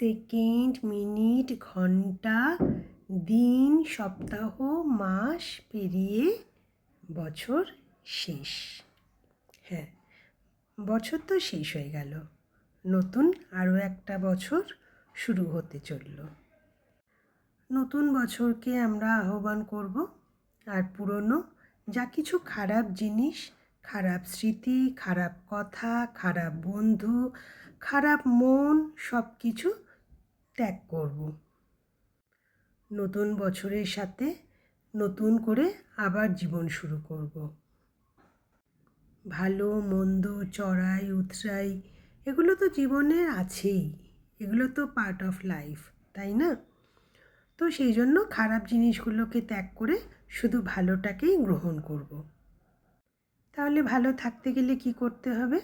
Second, minute, ঘন্টা, দিন, সপ্তাহ, মাস পেরিয়ে বছর শেষ। হ্যাঁ, বছর তো শেষ হয়ে গেল, নতুন আরও একটা বছর শুরু হতে চলল। নতুন বছরকে আমরা আহ্বান করব, আর পুরনো যা কিছু খারাপ জিনিস, খারাপ স্মৃতি, খারাপ কথা, খারাপ বন্ধু, খারাপ মন, সব কিছু ত্যাগ করব। নতুন বছরের সাথে নতুন করে আবার জীবন শুরু করব। ভালো মন্দ, চড়াই উতরাই, এগুলো তো জীবনের আছেই, এগুলো তো পার্ট অফ লাইফ, তাই না? তো সেই জন্য খারাপ জিনিসগুলোকে ত্যাগ করে শুধু ভালোটাকেই গ্রহণ করব। তাহলে ভালো থাকতে গেলে কি করতে হবে?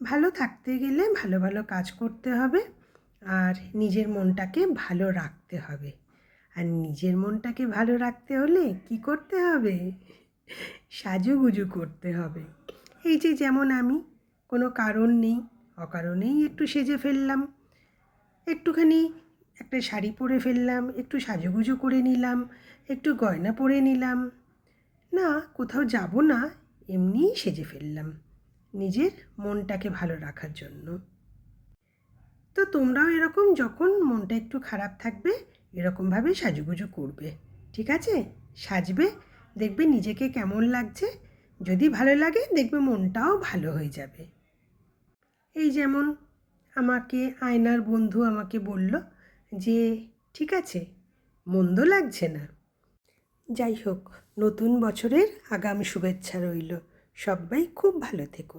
ভালো থাকতে গেলে ভালো ভালো কাজ করতে হবে, আর নিজের মনটাকে ভালো রাখতে হবে। আর নিজের মনটাকে ভালো রাখতে হলে কি করতে হবে? সাজুগুজু করতে হবে। এই যে যেমন আমি কোনো কারণ নেই, অকারণেই একটু সেজে ফেললাম, একটুখানি একটা শাড়ি পরে ফেললাম, একটু সাজুগুজু করে নিলাম, একটু গয়না পরে নিলাম, না কোথাও যাব না, এমনিই সেজে ফেললাম নিজের মনটাকে ভালো রাখার জন্য। তো তোমরাও এরকম যখন মনটা একটু খারাপ থাকবে এরকমভাবে সাজুগুজু করবে, ঠিক আছে? সাজবে, দেখবে নিজেকে কেমন লাগছে, যদি ভালো লাগে দেখবে মনটাও ভালো হয়ে যাবে। এই যেমন আমাকে আয়নার বন্ধু আমাকে বলল যে ঠিক আছে, মন্দ লাগছে না। যাই হোক, নতুন বছরের আগাম শুভেচ্ছা রইল। সবাই খুব ভালো থেকো।